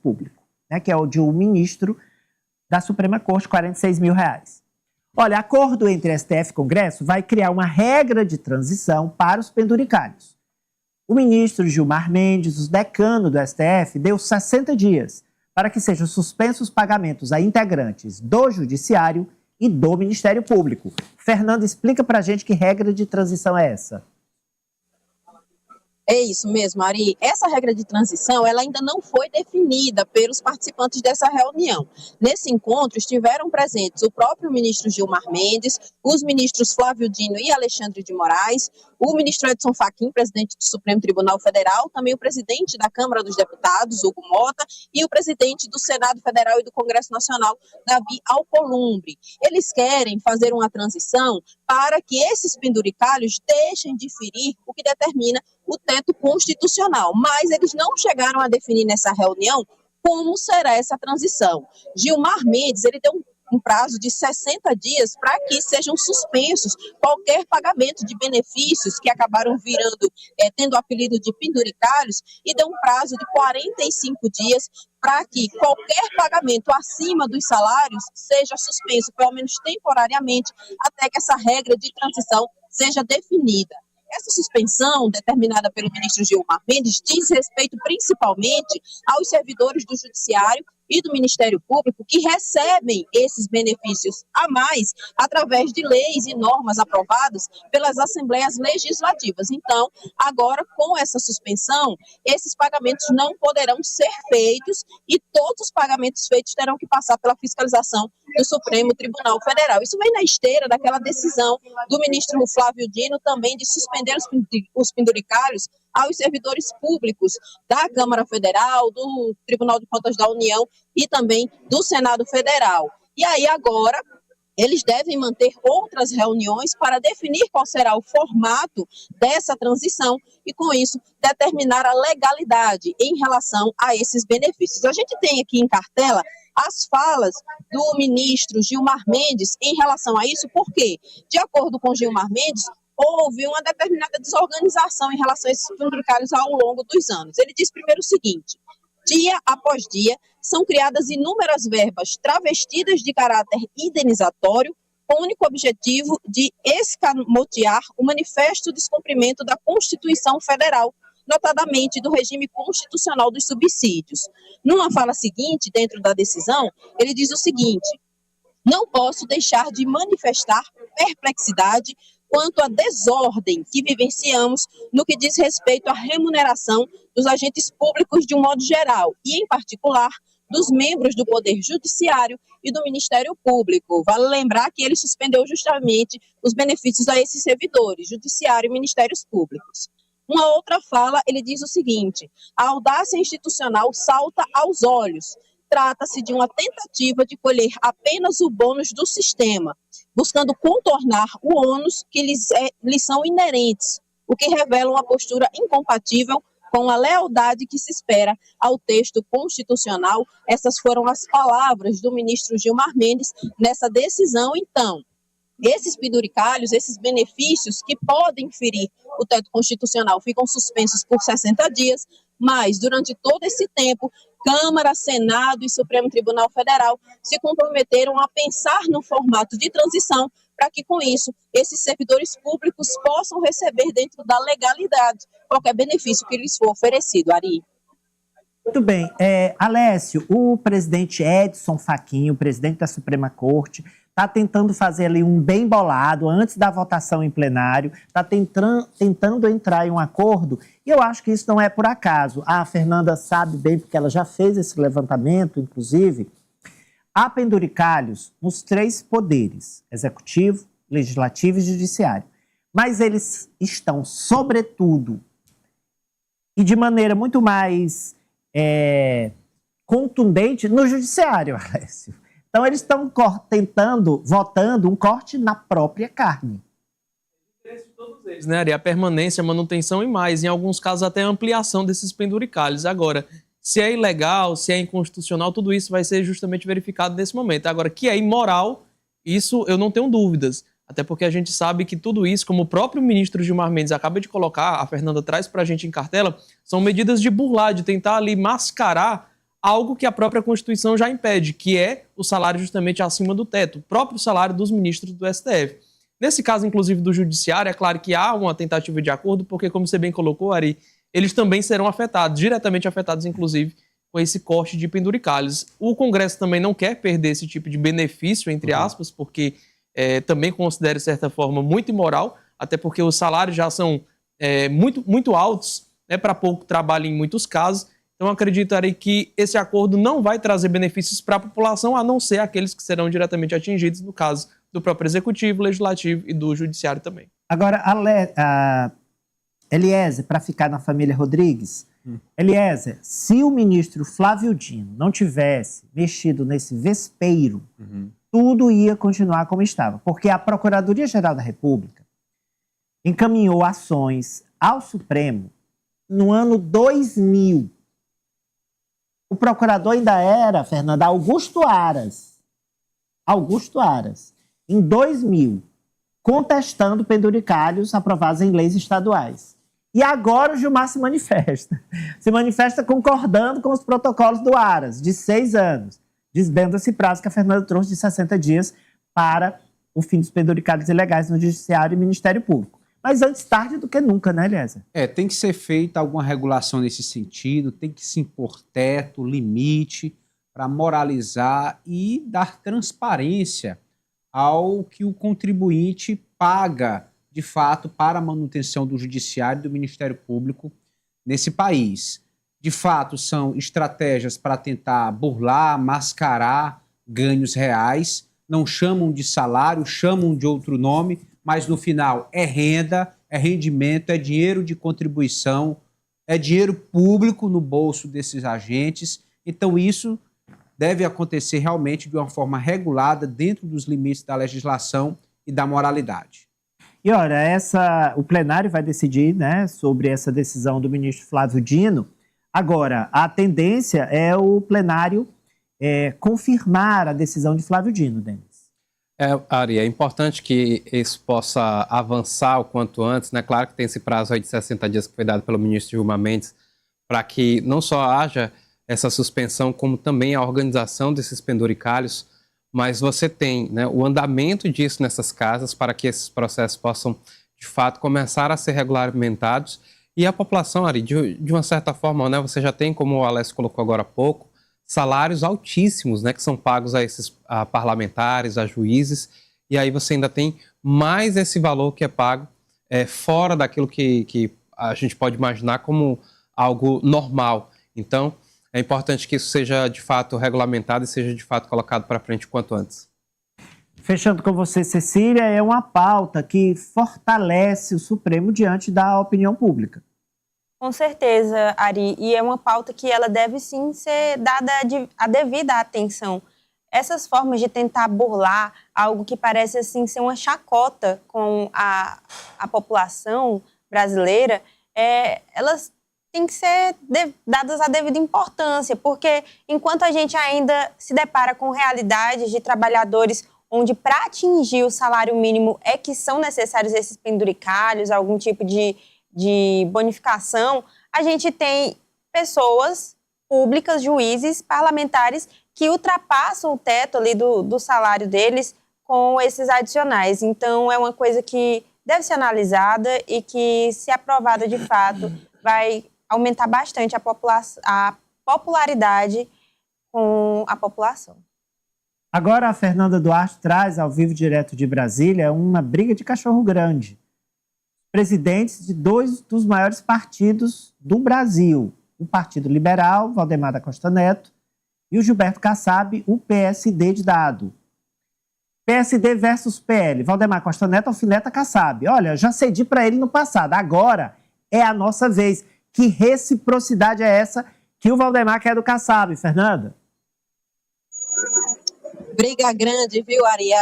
Público, né, que é o de um ministro da Suprema Corte, R$46 mil. Olha, acordo entre STF e Congresso vai criar uma regra de transição para os penduricalhos. O ministro Gilmar Mendes, o decano do STF, deu 60 dias para que sejam suspensos os pagamentos a integrantes do Judiciário e do Ministério Público. Fernando, explica para a gente que regra de transição é essa. É isso mesmo, Ari. Essa regra de transição, ela ainda não foi definida pelos participantes dessa reunião. Nesse encontro estiveram presentes o próprio ministro Gilmar Mendes, os ministros Flávio Dino e Alexandre de Moraes, o ministro Edson Fachin, presidente do Supremo Tribunal Federal, também o presidente da Câmara dos Deputados, Hugo Mota, e o presidente do Senado Federal e do Congresso Nacional, Davi Alcolumbre. Eles querem fazer uma transição para que esses penduricalhos deixem de ferir o que determina o teto constitucional, mas eles não chegaram a definir nessa reunião como será essa transição. Gilmar Mendes, ele deu um prazo de 60 dias para que sejam suspensos qualquer pagamento de benefícios que acabaram virando, tendo o apelido de penduricalhos, e deu um prazo de 45 dias para que qualquer pagamento acima dos salários seja suspenso, pelo menos temporariamente, até que essa regra de transição seja definida. Essa suspensão, determinada pelo ministro Gilmar Mendes, diz respeito principalmente aos servidores do Judiciário e do Ministério Público que recebem esses benefícios a mais através de leis e normas aprovadas pelas Assembleias Legislativas. Então, agora, com essa suspensão, esses pagamentos não poderão ser feitos e todos os pagamentos feitos terão que passar pela fiscalização do Supremo Tribunal Federal. Isso vem na esteira daquela decisão do ministro Flávio Dino também de suspender os penduricalhos aos servidores públicos da Câmara Federal, do Tribunal de Contas da União e também do Senado Federal. E aí agora eles devem manter outras reuniões para definir qual será o formato dessa transição e, com isso, determinar a legalidade em relação a esses benefícios. A gente tem aqui em cartela as falas do ministro Gilmar Mendes em relação a isso, porque, de acordo com Gilmar Mendes, houve uma determinada desorganização em relação a esses penduricalhos ao longo dos anos. Ele diz primeiro o seguinte: dia após dia, são criadas inúmeras verbas travestidas de caráter indenizatório, com o único objetivo de escamotear o manifesto descumprimento da Constituição Federal, notadamente do regime constitucional dos subsídios. Numa fala seguinte, dentro da decisão, ele diz o seguinte: não posso deixar de manifestar perplexidade quanto à desordem que vivenciamos no que diz respeito à remuneração dos agentes públicos de um modo geral, e, em particular, dos membros do Poder Judiciário e do Ministério Público. Vale lembrar que ele suspendeu justamente os benefícios a esses servidores, Judiciário e Ministérios Públicos. Uma outra fala, ele diz o seguinte: a audácia institucional salta aos olhos. Trata-se de uma tentativa de colher apenas o bônus do sistema, buscando contornar o ônus que lhes são inerentes, o que revela uma postura incompatível com a lealdade que se espera ao texto constitucional. Essas foram as palavras do ministro Gilmar Mendes nessa decisão. Então, esses penduricalhos, esses benefícios que podem ferir o teto constitucional ficam suspensos por 60 dias, mas durante todo esse tempo, Câmara, Senado e Supremo Tribunal Federal se comprometeram a pensar no formato de transição para que, com isso, esses servidores públicos possam receber dentro da legalidade qualquer benefício que lhes for oferecido. Ari. Muito bem. Alessio, o presidente Edson Fachin, o presidente da Suprema Corte, está tentando fazer ali um bem bolado antes da votação em plenário, está tentando entrar em um acordo, e eu acho que isso não é por acaso. A Fernanda sabe bem, porque ela já fez esse levantamento, inclusive. Há penduricalhos nos 3 poderes: executivo, legislativo e judiciário. Mas eles estão, sobretudo, e de maneira muito mais contundente, no judiciário, Alessio. Então, eles estão votando um corte na própria carne. Todos eles, né, Ari? A permanência, a manutenção e mais, em alguns casos até a ampliação desses penduricalhos. Agora, se é ilegal, se é inconstitucional, tudo isso vai ser justamente verificado nesse momento. Agora, que é imoral, isso eu não tenho dúvidas. Até porque a gente sabe que tudo isso, como o próprio ministro Gilmar Mendes acaba de colocar, a Fernanda traz para a gente em cartela, são medidas de burlar, de tentar ali mascarar algo que a própria Constituição já impede, que é o salário justamente acima do teto, o próprio salário dos ministros do STF. Nesse caso, inclusive, do Judiciário, é claro que há uma tentativa de acordo, porque, como você bem colocou, Ari, eles também serão afetados, diretamente afetados, inclusive, com esse corte de penduricalhos. O Congresso também não quer perder esse tipo de benefício, entre aspas, porque também considera, de certa forma, muito imoral, até porque os salários já são muito altos, né, para pouco trabalho em muitos casos. Então, acreditarei que esse acordo não vai trazer benefícios para a população, a não ser aqueles que serão diretamente atingidos, no caso do próprio Executivo, Legislativo e do Judiciário também. Agora, Eliezer, para ficar na família Rodrigues, Eliezer, se o ministro Flávio Dino não tivesse mexido nesse vespeiro, tudo ia continuar como estava, porque a Procuradoria-Geral da República encaminhou ações ao Supremo no ano 2000. O procurador ainda era, Fernanda, Augusto Aras. Augusto Aras. Em 2000, contestando penduricalhos aprovados em leis estaduais. E agora o Gilmar se manifesta. Se manifesta concordando com os protocolos do Aras, de 6 anos, desvendo esse prazo que a Fernanda trouxe de 60 dias para o fim dos penduricalhos ilegais no Judiciário e Ministério Público. Mas antes tarde do que nunca, né, Eliezer? Tem que ser feita alguma regulação nesse sentido, tem que se impor teto, limite, para moralizar e dar transparência ao que o contribuinte paga, de fato, para a manutenção do Judiciário e do Ministério Público nesse país. De fato, são estratégias para tentar burlar, mascarar ganhos reais, não chamam de salário, chamam de outro nome, mas no final é renda, é rendimento, é dinheiro de contribuição, é dinheiro público no bolso desses agentes. Então isso deve acontecer realmente de uma forma regulada dentro dos limites da legislação e da moralidade. E olha, o plenário vai decidir, né, sobre essa decisão do ministro Flávio Dino. Agora, a tendência é o plenário confirmar a decisão de Flávio Dino, Denis. Ari, é importante que isso possa avançar o quanto antes, né? Claro que tem esse prazo aí de 60 dias que foi dado pelo ministro Gilmar Mendes, para que não só haja essa suspensão, como também a organização desses penduricalhos, mas você tem, né, o andamento disso nessas casas para que esses processos possam, de fato, começar a ser regulamentados. E a população, Ari, de uma certa forma, né, você já tem, como o Alessio colocou agora há pouco, salários altíssimos, né, que são pagos a parlamentares, a juízes, e aí você ainda tem mais esse valor que é pago fora daquilo que a gente pode imaginar como algo normal. Então, é importante que isso seja, de fato, regulamentado e seja, de fato, colocado para frente o quanto antes. Fechando com você, Cecília, é uma pauta que fortalece o Supremo diante da opinião pública. Com certeza, Ari, e é uma pauta que ela deve sim ser dada a devida atenção. Essas formas de tentar burlar algo que parece assim ser uma chacota com a população brasileira, elas têm que ser dadas a devida importância, porque enquanto a gente ainda se depara com realidades de trabalhadores onde para atingir o salário mínimo é que são necessários esses penduricalhos, algum tipo de bonificação, a gente tem pessoas públicas, juízes, parlamentares, que ultrapassam o teto ali do salário deles com esses adicionais. Então, é uma coisa que deve ser analisada e que, se aprovada de fato, vai aumentar bastante a popularidade com a população. Agora, a Fernanda Duarte traz, ao vivo direto de Brasília, uma briga de cachorro grande. Presidentes de 2 dos maiores partidos do Brasil. O Partido Liberal, Valdemar da Costa Neto, e o Gilberto Kassab, o PSD de Dado. PSD versus PL. Valdemar Costa Neto alfineta Kassab. Olha, já cedi para ele no passado, agora é a nossa vez. Que reciprocidade é essa que o Valdemar quer do Kassab, Fernanda? Briga grande, viu, Ari?